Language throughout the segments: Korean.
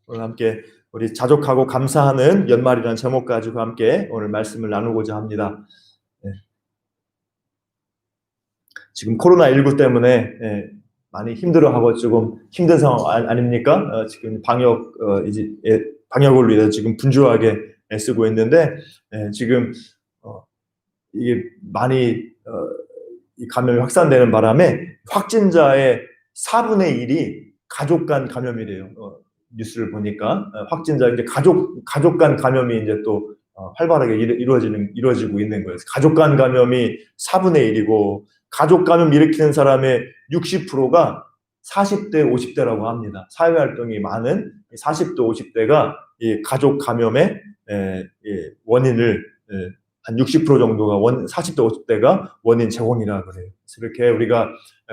오늘 함께 우리 자족하고 감사하는 연말이라는 제목 가지고 함께 오늘 말씀을 나누고자 합니다. 지금 코로나19 때문에 많이 힘들어하고 조금 힘든 상황 아닙니까? 지금 방역을 위해서 지금 분주하게 애쓰고 있는데 지금 이게 많이 이 감염이 확산되는 바람에 확진자의 4분의 1이 가족 간 감염이래요. 뉴스를 보니까 확진자 이제 가족 간 감염이 이제 또 활발하게 이루어지고 있는 거예요. 가족 간 감염이 4분의 1이고 가족 감염 일으키는 사람의 60%가 40대, 50대라고 합니다. 사회활동이 많은 40대, 50대가 이 가족 감염의 원인을 한 60% 정도가 40대, 50대가 원인 제공이라 그래요. 그래서 이렇게 우리가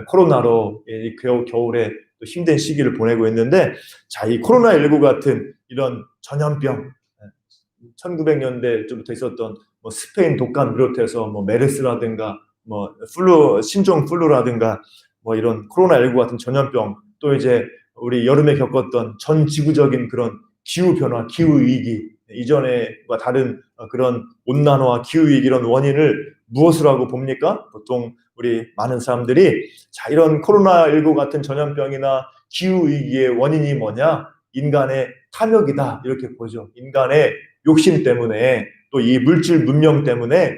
코로나로 겨울에 또 힘든 시기를 보내고 있는데, 자, 이 코로나19 같은 이런 전염병, 1900년대쯤부터 있었던 뭐 스페인 독감 비롯해서 뭐 메르스라든가 뭐 신종 플루라든가 뭐 이런 코로나19 같은 전염병, 또 이제 우리 여름에 겪었던 전 지구적인 그런 기후 변화, 기후 위기, 이전에와 다른 그런 온난화와 기후 위기 이런 원인을 무엇으로 하고 봅니까? 보통 우리 많은 사람들이 자, 이런 코로나19 같은 전염병이나 기후 위기의 원인이 뭐냐? 인간의 탐욕이다, 이렇게 보죠. 인간의 욕심 때문에, 또 이 물질 문명 때문에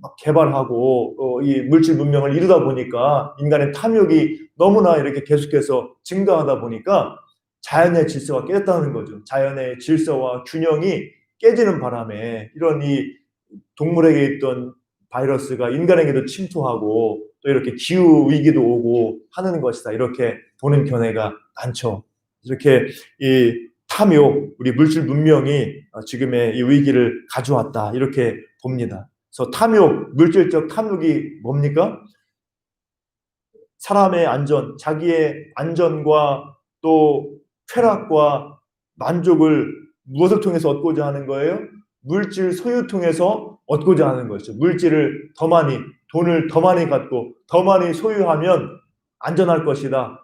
막 개발하고 이 물질 문명을 이루다 보니까 인간의 탐욕이 너무나 이렇게 계속해서 증가하다 보니까 자연의 질서가 깨졌다는 거죠. 자연의 질서와 균형이 깨지는 바람에 이런 이 동물에게 있던 바이러스가 인간에게도 침투하고 또 이렇게 기후 위기도 오고 하는 것이다, 이렇게 보는 견해가 많죠. 이렇게 이 탐욕, 우리 물질 문명이 지금의 이 위기를 가져왔다, 이렇게 봅니다. 그래서 탐욕, 물질적 탐욕이 뭡니까? 사람의 안전, 자기의 안전과 또 쾌락과 만족을 무엇을 통해서 얻고자 하는 거예요? 물질 소유 통해서 얻고자 하는 것이죠. 물질을 더 많이, 돈을 더 많이 갖고 더 많이 소유하면 안전할 것이다.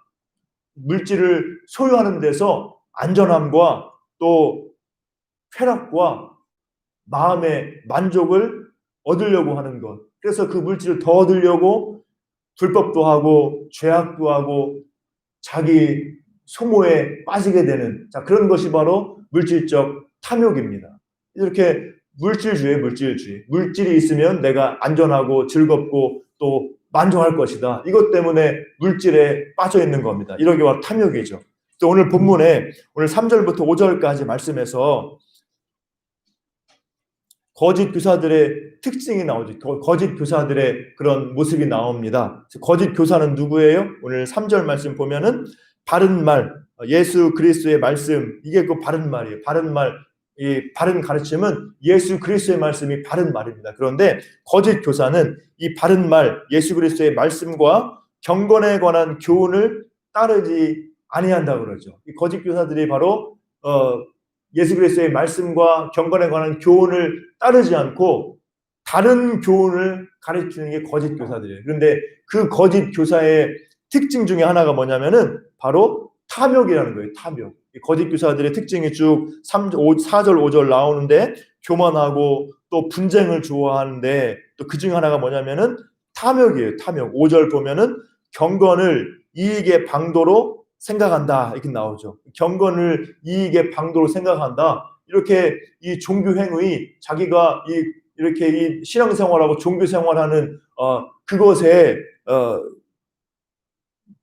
물질을 소유하는 데서 안전함과 또 쾌락과 마음의 만족을 얻으려고 하는 것. 그래서 그 물질을 더 얻으려고 불법도 하고 죄악도 하고 자기 소모에 빠지게 되는, 자, 그런 것이 바로 물질적 탐욕입니다. 이렇게 물질주의. 물질이 있으면 내가 안전하고 즐겁고 또 만족할 것이다. 이것 때문에 물질에 빠져 있는 겁니다. 이러기 바로 탐욕이죠. 또 오늘 본문에 오늘 3절부터 5절까지 말씀에서 거짓 교사들의 특징이 나오죠. 거짓 교사들의 그런 모습이 나옵니다. 거짓 교사는 누구예요? 오늘 3절 말씀 보면은 바른 말, 예수 그리스도의 말씀, 이게 그 바른 말이에요. 바른 말, 이 바른 가르침은 예수 그리스도의 말씀이 바른 말입니다. 그런데 거짓 교사는 이 바른 말, 예수 그리스도의 말씀과 경건에 관한 교훈을 따르지 아니한다고 그러죠. 이 거짓 교사들이 바로 예수 그리스도의 말씀과 경건에 관한 교훈을 따르지 않고 다른 교훈을 가르치는 게 거짓 교사들이에요. 그런데 그 거짓 교사의 특징 중에 하나가 뭐냐면은 바로 탐욕이라는 거예요. 탐욕. 거짓 교사들의 특징이 쭉 4절 5절 나오는데, 교만하고 또 분쟁을 좋아하는데, 또 그 중에 하나가 뭐냐면은 탐욕이에요. 탐욕. 5절 보면은 경건을 이익의 방도로 생각한다, 이렇게 나오죠. 경건을 이익의 방도로 생각한다. 이렇게 이 종교 행위, 자기가 이렇게 이 신앙생활하고 종교 생활하는 그것에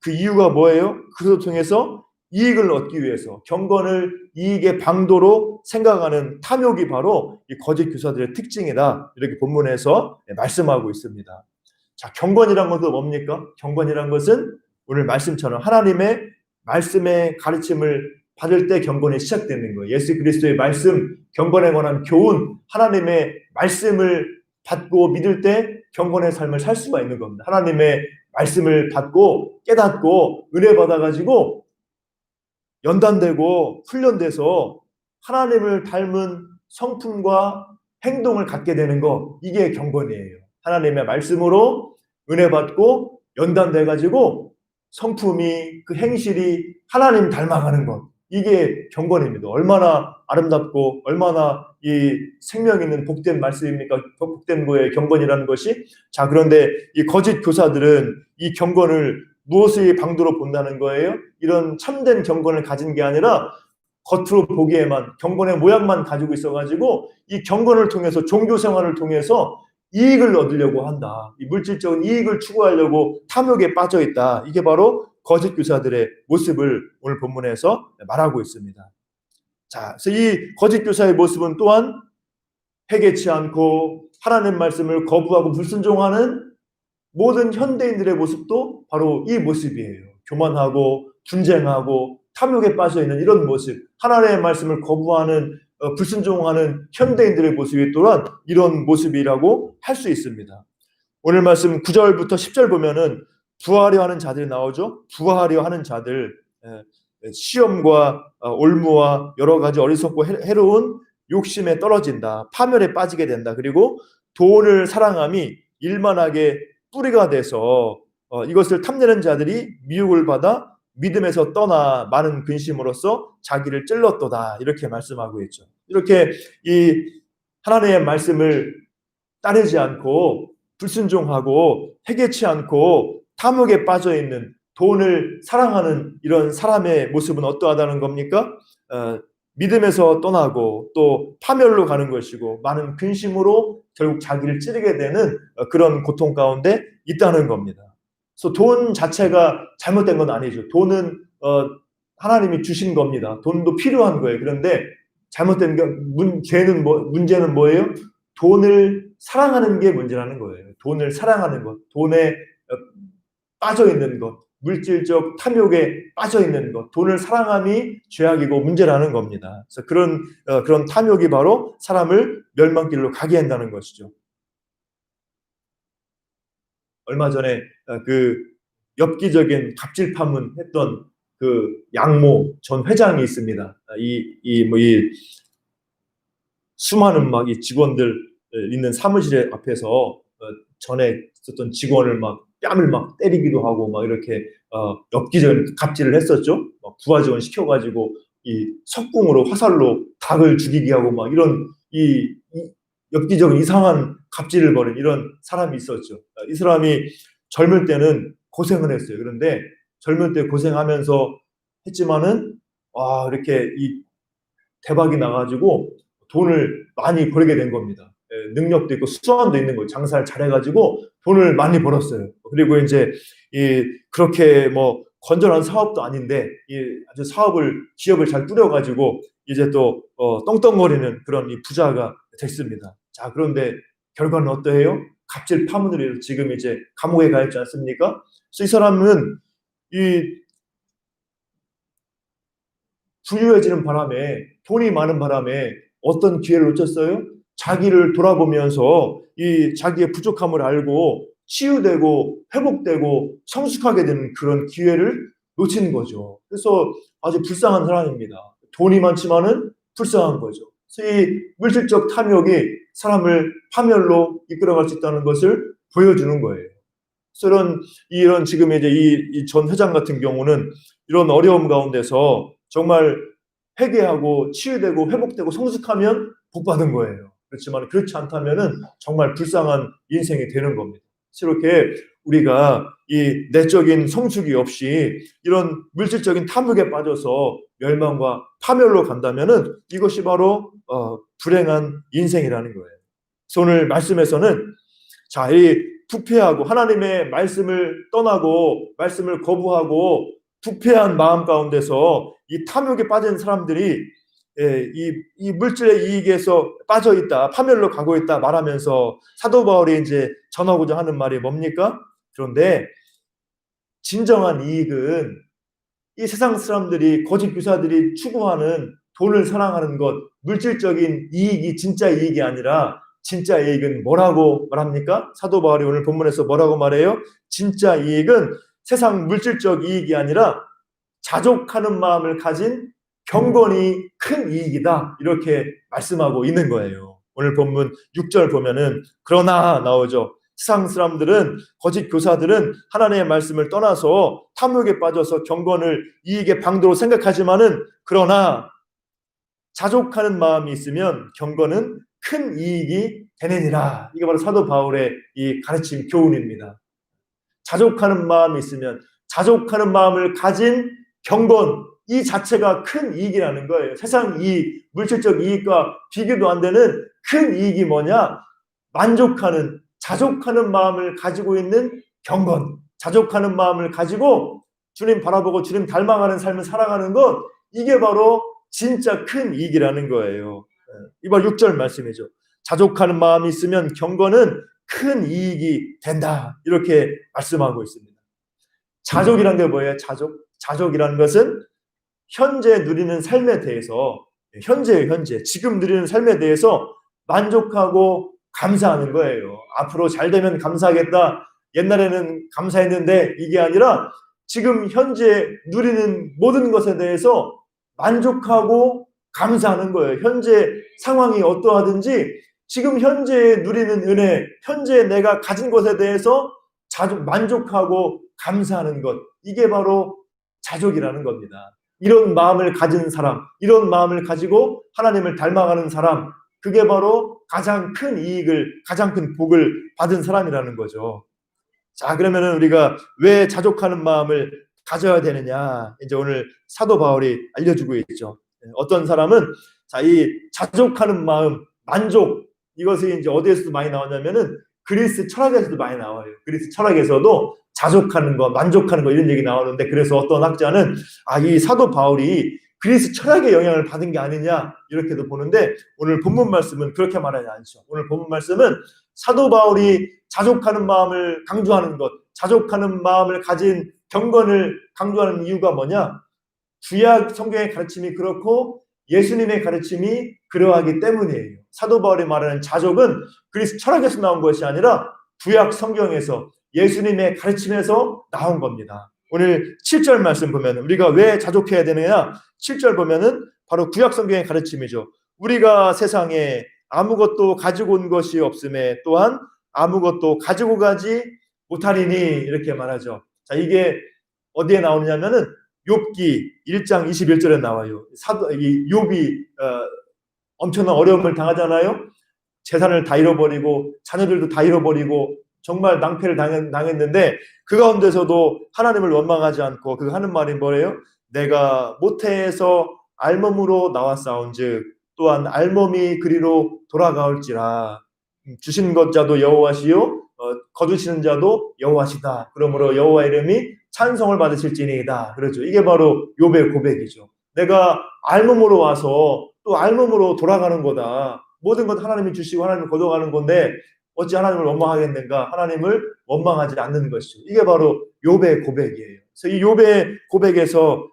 그 이유가 뭐예요? 그것을 통해서 이익을 얻기 위해서 경건을 이익의 방도로 생각하는 탐욕이 바로 이 거짓 교사들의 특징이다, 이렇게 본문에서 말씀하고 있습니다. 자, 경건이란 것은 뭡니까? 경건이란 것은 오늘 말씀처럼 하나님의 말씀의 가르침을 받을 때 경건이 시작되는 거예요. 예수 그리스도의 말씀, 경건에 관한 교훈, 하나님의 말씀을 받고 믿을 때 경건의 삶을 살 수가 있는 겁니다. 하나님의 말씀을 받고 깨닫고 은혜 받아가지고 연단되고 훈련돼서 하나님을 닮은 성품과 행동을 갖게 되는 것, 이게 경건이에요. 하나님의 말씀으로 은혜 받고 연단돼가지고 성품이, 그 행실이 하나님 닮아가는 것, 이게 경건입니다. 얼마나 아름답고 얼마나 이 생명 있는 복된 말씀입니까? 복된 거에 경건이라는 것이. 자, 그런데 이 거짓 교사들은 이 경건을 무엇의 방도로 본다는 거예요? 이런 참된 경건을 가진 게 아니라 겉으로 보기에만 경건의 모양만 가지고 있어가지고 이 경건을 통해서 종교 생활을 통해서 이익을 얻으려고 한다. 이 물질적인 이익을 추구하려고 탐욕에 빠져 있다. 이게 바로 거짓 교사들의 모습을 오늘 본문에서 말하고 있습니다. 자, 그래서 이 거짓 교사의 모습은 또한 회개치 않고 하나님 말씀을 거부하고 불순종하는 모든 현대인들의 모습도 바로 이 모습이에요. 교만하고 분쟁하고 탐욕에 빠져 있는 이런 모습, 하나님의 말씀을 거부하는 불순종하는 현대인들의 모습이 또한 이런 모습이라고 할 수 있습니다. 오늘 말씀 9절부터 10절 보면은 부하려 하는 자들이 나오죠. 부하려 하는 자들, 시험과 올무와 여러 가지 어리석고 해로운 욕심에 떨어진다. 파멸에 빠지게 된다. 그리고 돈을 사랑함이 일만하게 뿌리가 돼서 이것을 탐내는 자들이 미혹을 받아 믿음에서 떠나 많은 근심으로써 자기를 찔렀도다. 이렇게 말씀하고 있죠. 이렇게 이 하나님의 말씀을 따르지 않고 불순종하고 회개치 않고 탐욕에 빠져 있는 돈을 사랑하는 이런 사람의 모습은 어떠하다는 겁니까? 믿음에서 떠나고 또 파멸로 가는 것이고 많은 근심으로 결국 자기를 찌르게 되는 그런 고통 가운데 있다는 겁니다. 그래서 돈 자체가 잘못된 건 아니죠. 돈은 하나님이 주신 겁니다. 돈도 필요한 거예요. 그런데 잘못된 게 문제는 뭐예요? 돈을 사랑하는 게 문제라는 거예요. 돈을 사랑하는 것, 돈에 빠져 있는 것, 물질적 탐욕에 빠져 있는 것, 돈을 사랑함이 죄악이고 문제라는 겁니다. 그래서 그런 탐욕이 바로 사람을 멸망길로 가게 한다는 것이죠. 얼마 전에 그 엽기적인 갑질 파문했던 그 양모 전 회장이 있습니다. 이 수많은 막 이 직원들 있는 사무실 앞에서 전에 있었던 직원을 막 뺨을 막 때리기도 하고 막 이렇게 엽기적인 갑질을 했었죠. 막 부하 직원 시켜가지고 이 석궁으로 화살로 닭을 죽이게 하고 막 이런 이 엽기적인 이상한 갑질을 벌인 이런 사람이 있었죠. 이 사람이 젊을 때는 고생을 했어요. 그런데 젊을 때 고생하면서 했지만은 이렇게 이 대박이 나가지고 돈을 많이 벌게 된 겁니다. 능력도 있고 수완도 있는 거예요. 장사를 잘해가지고 돈을 많이 벌었어요. 그리고 이제 그렇게 뭐 건전한 사업도 아닌데 아주 기업을 잘 꾸려가지고 이제 또 떵떵거리는 그런 이 부자가 됐습니다. 자, 그런데 결과는 어떠해요? 갑질 파문으로 인해서 지금 이제 감옥에 가 있지 않습니까? 그래서 이 사람은 이 부유해지는 바람에 돈이 많은 바람에 어떤 기회를 놓쳤어요? 자기를 돌아보면서 이 자기의 부족함을 알고 치유되고 회복되고 성숙하게 되는 그런 기회를 놓치는 거죠. 그래서 아주 불쌍한 사람입니다. 돈이 많지만은 불쌍한 거죠. 그래서 이 물질적 탐욕이 사람을 파멸로 이끌어갈 수 있다는 것을 보여주는 거예요. 그래서 이런 지금 이제 이 전 회장 같은 경우는 이런 어려움 가운데서 정말 회개하고 치유되고 회복되고 성숙하면 복 받은 거예요. 그렇지만 그렇지 않다면은 정말 불쌍한 인생이 되는 겁니다. 이렇게 우리가 이 내적인 성숙이 없이 이런 물질적인 탐욕에 빠져서 멸망과 파멸로 간다면은 이것이 바로 불행한 인생이라는 거예요. 그래서 오늘 말씀에서는 자, 이 부패하고 하나님의 말씀을 떠나고 말씀을 거부하고 부패한 마음 가운데서 이 탐욕에 빠진 사람들이 이 물질의 이익에서 빠져 있다, 파멸로 가고 있다 말하면서 사도 바울이 이제 전하고자 하는 말이 뭡니까? 그런데 진정한 이익은 이 세상 사람들이 거짓 교사들이 추구하는 돈을 사랑하는 것, 물질적인 이익이 진짜 이익이 아니라 진짜 이익은 뭐라고 말합니까? 사도 바울이 오늘 본문에서 뭐라고 말해요? 진짜 이익은 세상 물질적 이익이 아니라 자족하는 마음을 가진 경건이 큰 이익이다. 이렇게 말씀하고 있는 거예요. 오늘 본문 6절 보면은 그러나 나오죠. 세상 사람들은, 거짓 교사들은 하나님의 말씀을 떠나서 탐욕에 빠져서 경건을 이익의 방도로 생각하지만은, 그러나 자족하는 마음이 있으면 경건은 큰 이익이 되느니라. 이게 바로 사도 바울의 이 가르침 교훈입니다. 자족하는 마음이 있으면, 자족하는 마음을 가진 경건, 이 자체가 큰 이익이라는 거예요. 세상 이익, 물질적 이익과 비교도 안 되는 큰 이익이 뭐냐? 만족하는, 자족하는 마음을 가지고 있는 경건, 자족하는 마음을 가지고 주님 바라보고 주님 닮아가는 삶을 살아가는 것, 이게 바로 진짜 큰 이익이라는 거예요. 이번 6절 말씀이죠. 자족하는 마음이 있으면 경건은 큰 이익이 된다. 이렇게 말씀하고 있습니다. 자족이라는 게 뭐예요? 자족이라는 것은 현재 누리는 삶에 대해서, 현재 지금 누리는 삶에 대해서 만족하고 감사하는 거예요. 앞으로 잘 되면 감사하겠다. 옛날에는 감사했는데, 이게 아니라 지금 현재 누리는 모든 것에 대해서 만족하고 감사하는 거예요. 현재 상황이 어떠하든지 지금 현재 누리는 은혜, 현재 내가 가진 것에 대해서 만족하고 감사하는 것, 이게 바로 자족이라는 겁니다. 이런 마음을 가진 사람, 이런 마음을 가지고 하나님을 닮아가는 사람, 그게 바로 가장 큰 이익을, 가장 큰 복을 받은 사람이라는 거죠. 자, 그러면은 우리가 왜 자족하는 마음을 가져야 되느냐, 이제 오늘 사도 바울이 알려주고 있죠. 어떤 사람은, 자, 이 자족하는 마음, 만족, 이것이 이제 어디에서도 많이 나오냐면은 그리스 철학에서도 많이 나와요. 그리스 철학에서도 자족하는 거, 만족하는 거, 이런 얘기 나오는데, 그래서 어떤 학자는 이 사도 바울이 그리스 철학의 영향을 받은 게 아니냐, 이렇게도 보는데, 오늘 본문 말씀은 그렇게 말하지 않죠. 오늘 본문 말씀은 사도 바울이 자족하는 마음을 강조하는 것, 자족하는 마음을 가진 경건을 강조하는 이유가 뭐냐? 구약 성경의 가르침이 그렇고 예수님의 가르침이 그러하기 때문이에요. 사도 바울이 말하는 자족은 그리스 철학에서 나온 것이 아니라 구약 성경에서, 예수님의 가르침에서 나온 겁니다. 오늘 7절 말씀 보면 우리가 왜 자족해야 되느냐? 7절 보면은 바로 구약 성경의 가르침이죠. 우리가 세상에 아무것도 가지고 온 것이 없음에 또한 아무것도 가지고 가지 못하리니, 이렇게 말하죠. 자, 이게 어디에 나오느냐면은 욥기 1장 21절에 나와요. 이 욥이 엄청난 어려움을 당하잖아요. 재산을 다 잃어버리고 자녀들도 다 잃어버리고 정말 낭패를 당했는데, 그 가운데서도 하나님을 원망하지 않고 그 하는 말이 뭐예요? 내가 모태에서 알몸으로 나왔사온즉 또한 알몸이 그리로 돌아가올지라. 주신 것 자도 여호와시요 거두시는 자도 여호와시다. 그러므로 여호와 이름이 찬송을 받으실지니이다. 그렇죠. 이게 바로 욥의 고백이죠. 내가 알몸으로 와서 또 알몸으로 돌아가는 거다. 모든 것 하나님이 주시고 하나님을 거둬가는 건데 어찌 하나님을 원망하겠는가? 하나님을 원망하지 않는 것이죠. 이게 바로 욥의 고백이에요. 그래서 이 욥의 고백에서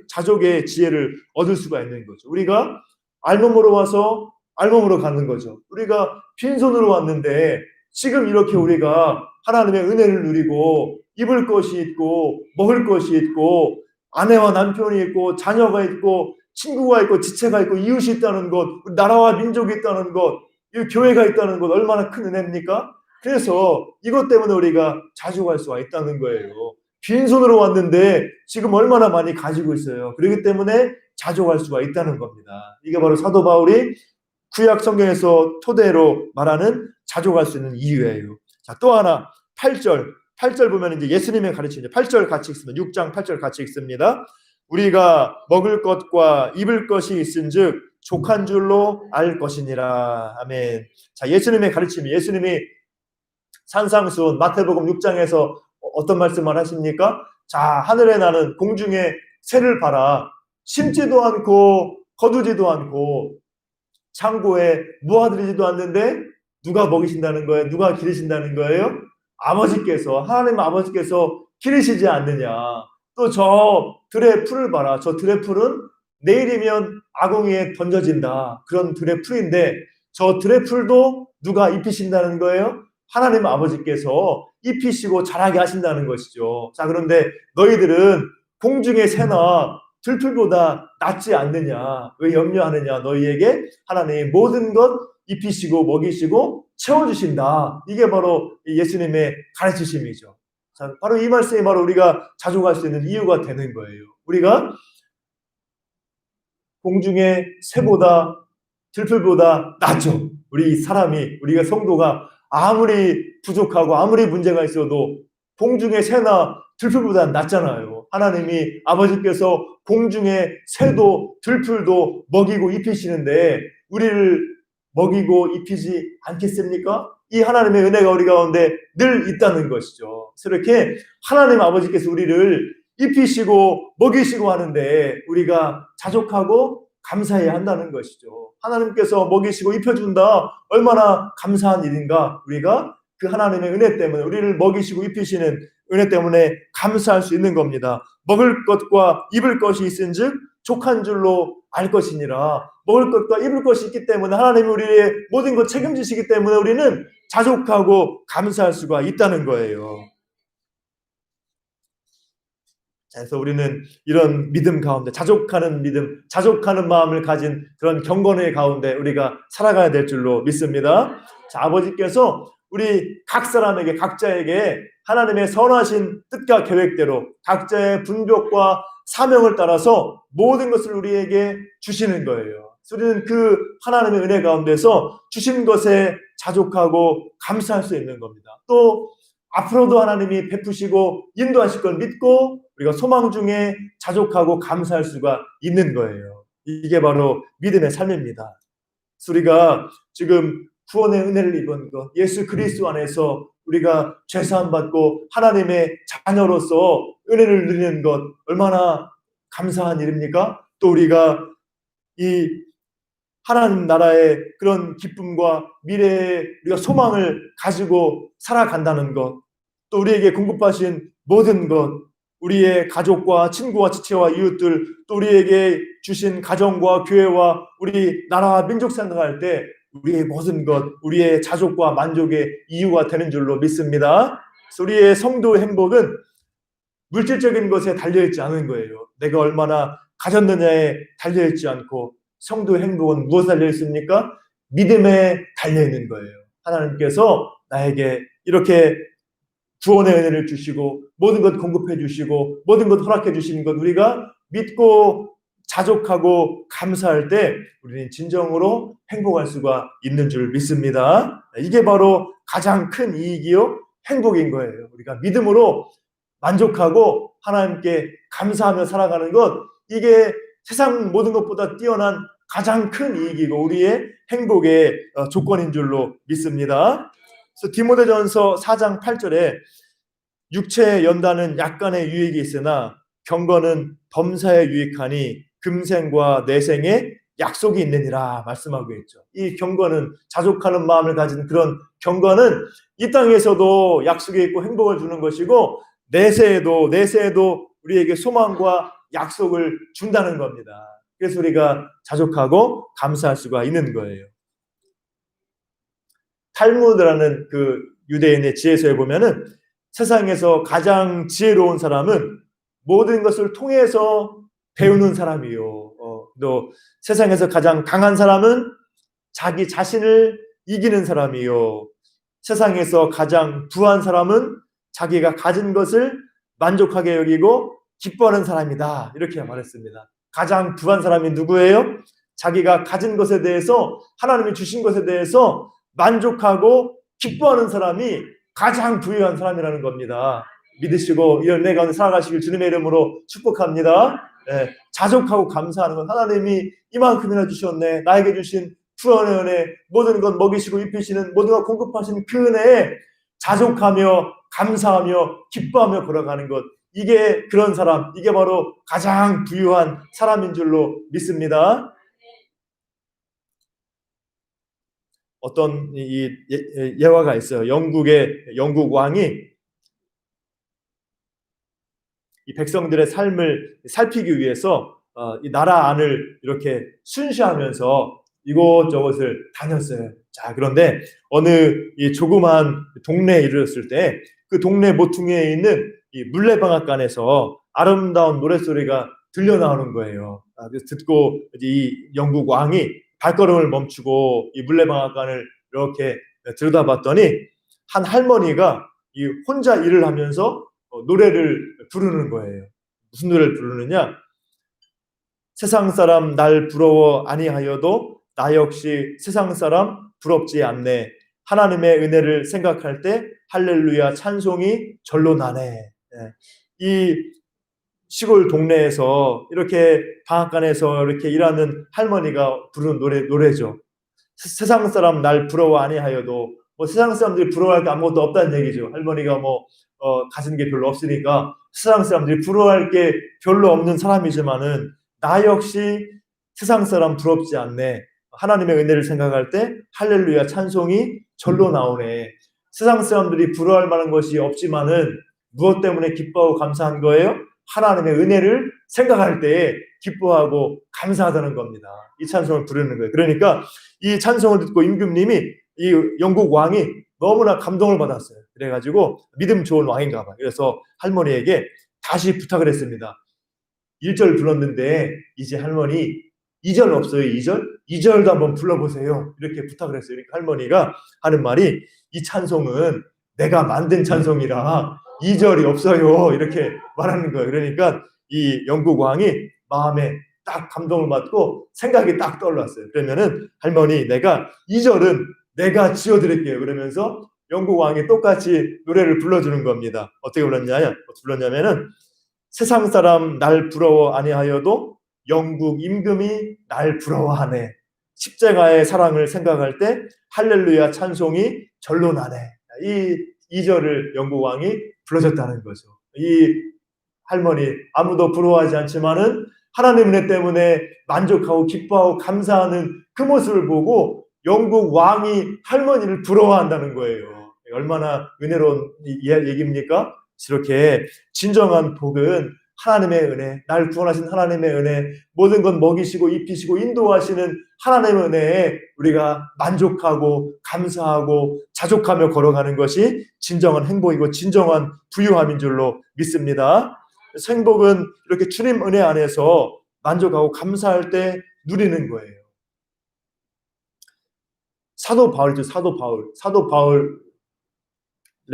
자족의 지혜를 얻을 수가 있는 거죠. 우리가 알몸으로 와서 알몸으로 가는 거죠. 우리가 빈손으로 왔는데 지금 이렇게 우리가 하나님의 은혜를 누리고 입을 것이 있고 먹을 것이 있고 아내와 남편이 있고 자녀가 있고 친구가 있고 지체가 있고 이웃이 있다는 것, 나라와 민족이 있다는 것, 이 교회가 있다는 것, 얼마나 큰 은혜입니까? 그래서 이것 때문에 우리가 자족할 수가 있다는 거예요. 빈손으로 왔는데 지금 얼마나 많이 가지고 있어요. 그렇기 때문에 자족할 수가 있다는 겁니다. 이게 바로 사도 바울이 구약 성경에서 토대로 말하는 자족할 수 있는 이유예요. 자, 또 하나 8절 보면 이제 예수님의 가르침이죠. 8절 같이 읽습니다. 6장 8절 같이 읽습니다. 우리가 먹을 것과 입을 것이 있은즉 족한 줄로 알 것이니라. 아멘. 자, 예수님의 가르침, 예수님이 산상수훈 마태복음 6장에서 어떤 말씀을 하십니까? 자, 하늘에 나는 공중에 새를 봐라. 심지도 않고 거두지도 않고 창고에 모아들이지도 않는데 누가 먹이신다는 거예요? 누가 기르신다는 거예요? 아버지께서, 하나님 아버지께서 기르시지 않느냐. 또 저 들의 풀을 봐라. 저 들의 풀은 내일이면 아궁이에 던져진다. 그런 들의 풀인데 저 들의 풀도 누가 입히신다는 거예요? 하나님 아버지께서 입히시고 자라게 하신다는 것이죠. 자, 그런데 너희들은 공중의 새나 들풀보다 낫지 않느냐? 왜 염려하느냐? 너희에게 하나님이 모든 것 입히시고 먹이시고 채워주신다. 이게 바로 예수님의 가르치심이죠. 자, 바로 이 말씀이 바로 우리가 자족할 수 있는 이유가 되는 거예요. 우리가 공중의 새보다 들풀보다 낫죠. 우리 사람이, 우리가 성도가 아무리 부족하고 아무리 문제가 있어도 공중의 새나 들풀보다 낫잖아요. 하나님이 아버지께서 공중의 새도 들풀도 먹이고 입히시는데 우리를 먹이고 입히지 않겠습니까? 이 하나님의 은혜가 우리 가운데 늘 있다는 것이죠. 이렇게 하나님 아버지께서 우리를 입히시고 먹이시고 하는데 우리가 자족하고 감사해야 한다는 것이죠. 하나님께서 먹이시고 입혀준다. 얼마나 감사한 일인가. 우리가 그 하나님의 은혜 때문에 우리를 먹이시고 입히시는 은혜 때문에 감사할 수 있는 겁니다. 먹을 것과 입을 것이 있은즉 족한 줄로 알 것이니라. 먹을 것과 입을 것이 있기 때문에 하나님이 우리의 모든 것 책임지시기 때문에 우리는 자족하고 감사할 수가 있다는 거예요. 그래서 우리는 이런 믿음 가운데 자족하는 믿음, 자족하는 마음을 가진 그런 경건의 가운데 우리가 살아가야 될 줄로 믿습니다. 자, 아버지께서 우리 각 사람에게 각자에게 하나님의 선하신 뜻과 계획대로 각자의 분별과 사명을 따라서 모든 것을 우리에게 주시는 거예요. 우리는 그 하나님의 은혜 가운데서 주신 것에 자족하고 감사할 수 있는 겁니다. 또 앞으로도 하나님이 베푸시고 인도하실 걸 믿고 우리가 소망 중에 자족하고 감사할 수가 있는 거예요. 이게 바로 믿음의 삶입니다. 우리가 지금 구원의 은혜를 입은 것, 예수 그리스도 안에서 우리가 죄사함 받고 하나님의 자녀로서 은혜를 누리는 것 얼마나 감사한 일입니까? 또 우리가 이 하나님 나라의 그런 기쁨과 미래의 우리가 소망을 가지고 살아간다는 것, 또 우리에게 공급하신 모든 것, 우리의 가족과 친구와 지체와 이웃들, 또 우리에게 주신 가정과 교회와 우리 나라와 민족 생각할 때 우리의 모든 것, 우리의 자족과 만족의 이유가 되는 줄로 믿습니다. 우리의 성도 행복은 물질적인 것에 달려있지 않은 거예요. 내가 얼마나 가졌느냐에 달려있지 않고 성도의 행복은 무엇에 달려있습니까? 믿음에 달려있는 거예요. 하나님께서 나에게 이렇게 구원의 은혜를 주시고 모든 것 공급해 주시고 모든 것 허락해 주시는 것 우리가 믿고 자족하고 감사할 때 우리는 진정으로 행복할 수가 있는 줄 믿습니다. 이게 바로 가장 큰 이익이요 행복인 거예요. 우리가 믿음으로 만족하고 하나님께 감사하며 살아가는 것, 이게 세상 모든 것보다 뛰어난 가장 큰 이익이고 우리의 행복의 조건인 줄로 믿습니다. 그래서 디모데전서 4장 8절에 육체의 연단은 약간의 유익이 있으나 경건은 범사에 유익하니 금생과 내생에 약속이 있느니라 말씀하고 있죠. 이 경건은 자족하는 마음을 가진 그런 경건은 이 땅에서도 약속이 있고 행복을 주는 것이고 내세에도 우리에게 소망과 약속을 준다는 겁니다. 그래서 우리가 자족하고 감사할 수가 있는 거예요. 탈무드라는 그 유대인의 지혜서에 보면은 세상에서 가장 지혜로운 사람은 모든 것을 통해서 배우는 사람이요. 또 세상에서 가장 강한 사람은 자기 자신을 이기는 사람이요. 세상에서 가장 부한 사람은 자기가 가진 것을 만족하게 여기고 기뻐하는 사람이다. 이렇게 말했습니다. 가장 부한 사람이 누구예요? 자기가 가진 것에 대해서 하나님이 주신 것에 대해서 만족하고 기뻐하는 사람이 가장 부유한 사람이라는 겁니다. 믿으시고 이런 내 가운데 살아가시길 주님의 이름으로 축복합니다. 자족하고 감사하는 건 하나님이 이만큼이나 주셨네. 나에게 주신 구원의 은혜, 모든 것 먹이시고 입히시는 모든 것 공급하시는 그 은혜에 자족하며 감사하며 기뻐하며 걸어가는 것, 이게 그런 사람, 이게 바로 가장 부유한 사람인 줄로 믿습니다. 어떤 예화가 있어요. 영국 왕이 이 백성들의 삶을 살피기 위해서 이 나라 안을 이렇게 순시하면서 이곳저곳을 다녔어요. 자, 그런데 어느 이 조그만 동네에 이르렀을 때 그 동네 모퉁이에 있는 이 물레방앗간에서 아름다운 노랫소리가 들려 나오는 거예요. 그래서 듣고 이 영국 왕이 발걸음을 멈추고 이 물레방앗간을 이렇게 들여다봤더니 한 할머니가 이 혼자 일을 하면서 노래를 부르는 거예요. 무슨 노래를 부르느냐? 세상 사람 날 부러워 아니하여도 나 역시 세상 사람 부럽지 않네. 하나님의 은혜를 생각할 때 할렐루야 찬송이 절로 나네. 이 시골 동네에서 이렇게 방앗간에서 이렇게 일하는 할머니가 부르는 노래죠. 세상 사람 날 부러워 아니하여도, 뭐 세상 사람들이 부러워할 게 아무것도 없다는 얘기죠. 할머니가 가진 게 별로 없으니까 세상 사람들이 부러워할 게 별로 없는 사람이지만은 나 역시 세상 사람 부럽지 않네. 하나님의 은혜를 생각할 때 할렐루야 찬송이 절로 나오네. 세상 사람들이 부러워할 만한 것이 없지만은 무엇 때문에 기뻐하고 감사한 거예요? 하나님의 은혜를 생각할 때 기뻐하고 감사하다는 겁니다. 이 찬송을 부르는 거예요. 그러니까 이 찬송을 듣고 임금님이, 이 영국 왕이 너무나 감동을 받았어요. 그래가지고 믿음 좋은 왕인가 봐요. 그래서 할머니에게 다시 부탁을 했습니다. 1절 불렀는데 이제 할머니 2절 없어요. 2절? 2절도 한번 불러보세요. 이렇게 부탁을 했어요. 그러니까 할머니가 하는 말이, 이 찬송은 내가 만든 찬송이라 2절이 없어요. 이렇게 말하는 거예요. 그러니까 이 영국 왕이 마음에 딱 감동을 받고 생각이 딱 떠올랐어요. 그러면은 할머니, 내가 2절은 내가 지어드릴게요. 그러면서 영국 왕이 똑같이 노래를 불러주는 겁니다. 어떻게 불렀냐면은 세상 사람 날 부러워 아니하여도 영국 임금이 날 부러워하네. 십자가의 사랑을 생각할 때 할렐루야 찬송이 절로 나네. 이 2절을 영국 왕이 불러줬다는 거죠. 이 할머니 아무도 부러워하지 않지만은 하나님 은혜 때문에 만족하고 기뻐하고 감사하는 그 모습을 보고 영국 왕이 할머니를 부러워한다는 거예요. 얼마나 은혜로운 얘기입니까? 이렇게 진정한 복은 하나님의 은혜, 날 구원하신 하나님의 은혜, 모든 것 먹이시고 입히시고 인도하시는 하나님의 은혜에 우리가 만족하고 감사하고 자족하며 걸어가는 것이 진정한 행복이고 진정한 부유함인 줄로 믿습니다. 행복은 이렇게 주님 은혜 안에서 만족하고 감사할 때 누리는 거예요. 사도 바울이죠. 사도 바울의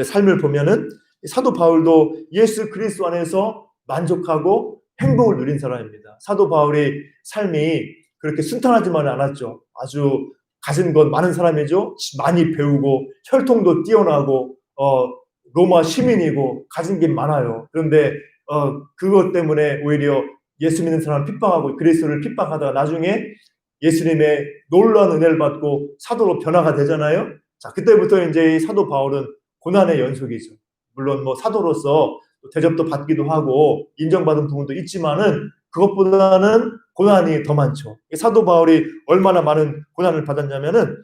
삶을 보면은 사도 바울도 예수 그리스도 안에서 만족하고 행복을 누린 사람입니다. 사도 바울의 삶이 그렇게 순탄하지만은 않았죠. 아주 가진 것 많은 사람이죠. 많이 배우고 혈통도 뛰어나고 로마 시민이고 가진 게 많아요. 그런데 그것 때문에 오히려 예수 믿는 사람을 핍박하고 그리스도를 핍박하다가 나중에 예수님의 놀라운 은혜를 받고 사도로 변화가 되잖아요. 자, 그때부터 이제 사도 바울은 고난의 연속이죠. 물론 사도로서 대접도 받기도 하고 인정받은 부분도 있지만은 그것보다는 고난이 더 많죠. 사도 바울이 얼마나 많은 고난을 받았냐면은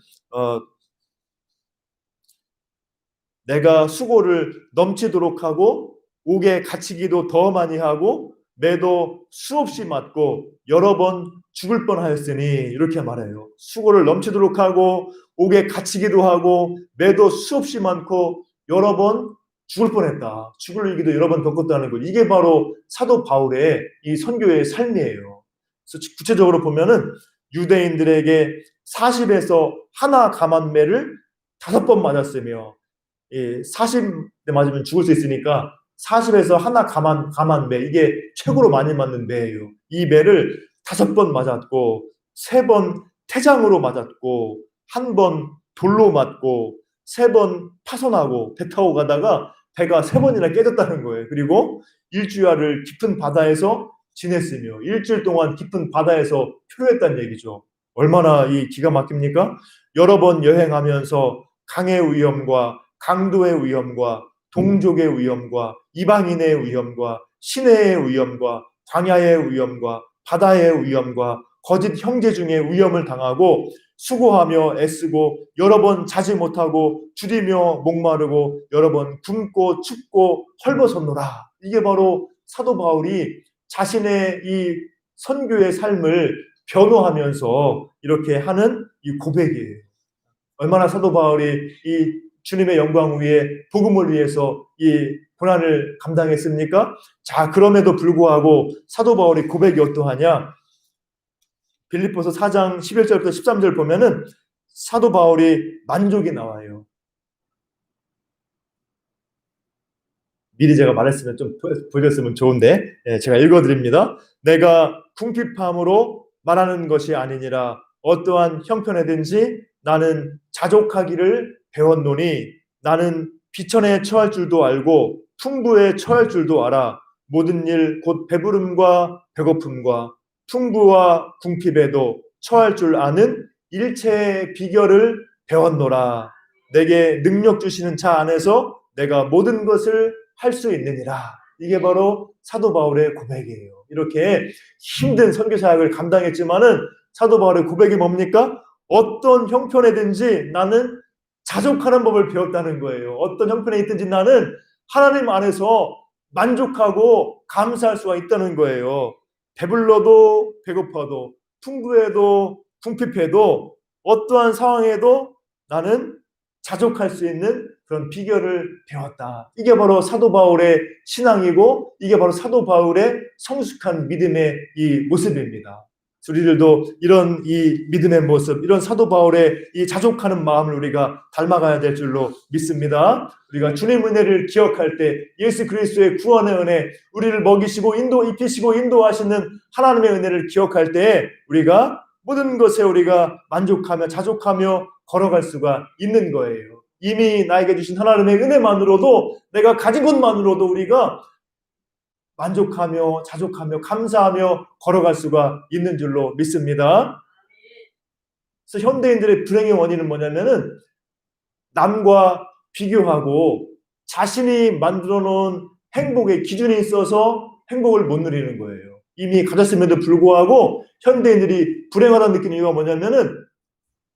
내가 수고를 넘치도록 하고 옥에 갇히기도 더 많이 하고 매도 수없이 맞고 여러 번 죽을 뻔하였으니, 이렇게 말해요. 수고를 넘치도록 하고 옥에 갇히기도 하고 매도 수없이 많고 여러 번 죽을 뻔했다. 죽을 위기도 여러 번 겪었다는 거. 이게 바로 사도 바울의 이 선교의 삶이에요. 그래서 구체적으로 보면은 유대인들에게 40에서 하나 감한매를 5번 맞았으며, 40대 맞으면 죽을 수 있으니까 40에서 하나 감한매, 이게 최고로 많이 맞는 매예요. 이 매를 5번 맞았고, 3번 태장으로 맞았고, 1번 돌로 맞고, 3번 파손하고 배 타고 가다가 배가 3번이나 깨졌다는 거예요. 그리고 일주일을 깊은 바다에서 지냈으며 일주일 동안 깊은 바다에서 표류했다는 얘기죠. 얼마나 이 기가 막힙니까? 여러 번 여행하면서 강의 위험과 강도의 위험과 동족의 위험과 이방인의 위험과 시내의 위험과 광야의 위험과 바다의 위험과 거짓 형제 중에 위험을 당하고 수고하며 애쓰고 여러 번 자지 못하고 줄이며 목마르고 여러 번 굶고 춥고 헐벗었노라. 이게 바로 사도 바울이 자신의 이 선교의 삶을 변호하면서 이렇게 하는 이 고백이에요. 얼마나 사도 바울이 이 주님의 영광 위에 복음을 위해서 이 고난을 감당했습니까? 자, 그럼에도 불구하고 사도 바울의 고백이 어떠하냐? 빌립보서 4장 11절부터 13절 보면은 사도 바울이 만족이 나와요. 미리 제가 말했으면 좀 보여줬으면 좋은데, 제가 읽어드립니다. 내가 궁핍함으로 말하는 것이 아니니라. 어떠한 형편에든지 나는 자족하기를 배웠노니 나는 비천에 처할 줄도 알고 풍부에 처할 줄도 알아. 모든 일 곧 배부름과 배고픔과 풍부와 궁핍에도 처할 줄 아는 일체의 비결을 배웠노라. 내게 능력 주시는 자 안에서 내가 모든 것을 할 수 있느니라. 이게 바로 사도 바울의 고백이에요. 이렇게 힘든 선교 사역을 감당했지만은 사도 바울의 고백이 뭡니까? 어떤 형편에든지 나는 자족하는 법을 배웠다는 거예요. 어떤 형편에 있든지 나는 하나님 안에서 만족하고 감사할 수가 있다는 거예요. 배불러도 배고파도 풍부해도 궁핍해도 어떠한 상황에도 나는 자족할 수 있는 그런 비결을 배웠다. 이게 바로 사도 바울의 신앙이고 이게 바로 사도 바울의 성숙한 믿음의 이 모습입니다. 우리들도 이런 이 믿음의 모습, 이런 사도 바울의 이 자족하는 마음을 우리가 닮아가야 될 줄로 믿습니다. 우리가 주님 은혜를 기억할 때 예수 그리스도의 구원의 은혜, 우리를 먹이시고 입히시고 인도하시는 하나님의 은혜를 기억할 때 우리가 모든 것에 우리가 만족하며 자족하며 걸어갈 수가 있는 거예요. 이미 나에게 주신 하나님의 은혜만으로도 내가 가진 것만으로도 우리가 만족하며 자족하며 감사하며 걸어갈 수가 있는 줄로 믿습니다. 그래서 현대인들의 불행의 원인은 뭐냐면은 남과 비교하고 자신이 만들어 놓은 행복의 기준이 있어서 행복을 못 누리는 거예요. 이미 가졌음에도 불구하고 현대인들이 불행하다는 느끼는 이유가 뭐냐면은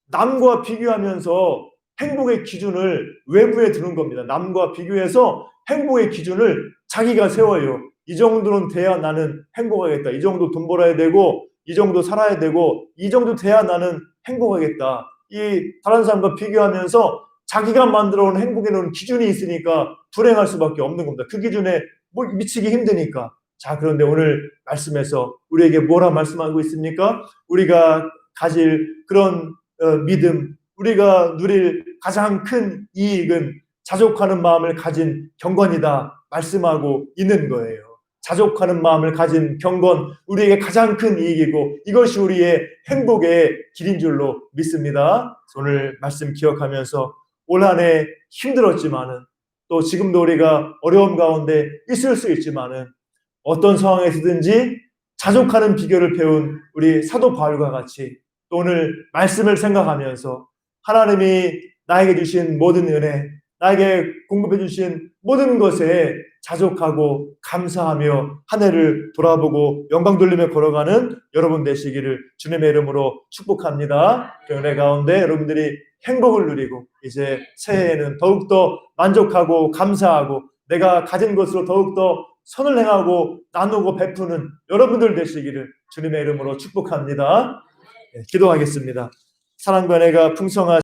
남과 비교하면서 행복의 기준을 외부에 두는 겁니다. 남과 비교해서 행복의 기준을 자기가 세워요. 이 정도는 돼야 나는 행복하겠다. 이 정도 돈 벌어야 되고 이 정도 살아야 되고 이 정도 돼야 나는 행복하겠다. 이 다른 사람과 비교하면서 자기가 만들어 온 행복에 놓은 기준이 있으니까 불행할 수밖에 없는 겁니다. 그 기준에 미치기 힘드니까. 자, 그런데 오늘 말씀에서 우리에게 뭐라 말씀하고 있습니까? 우리가 가질 그런 믿음, 우리가 누릴 가장 큰 이익은 자족하는 마음을 가진 경건이다 말씀하고 있는 거예요. 자족하는 마음을 가진 경건, 우리에게 가장 큰 이익이고 이것이 우리의 행복의 길인 줄로 믿습니다. 오늘 말씀 기억하면서 올 한 해 힘들었지만은 또 지금도 우리가 어려움 가운데 있을 수 있지만은 어떤 상황에서든지 자족하는 비결을 배운 우리 사도 바울과 같이 또 오늘 말씀을 생각하면서 하나님이 나에게 주신 모든 은혜, 나에게 공급해 주신 모든 것에 자족하고 감사하며 한 해를 돌아보고 영광 돌리며 걸어가는 여러분 되시기를 주님의 이름으로 축복합니다. 그 은혜 가운데 여러분들이 행복을 누리고 이제 새해에는 더욱더 만족하고 감사하고 내가 가진 것으로 더욱더 선을 행하고 나누고 베푸는 여러분들 되시기를 주님의 이름으로 축복합니다. 기도하겠습니다. 사랑과 은혜가 풍성하신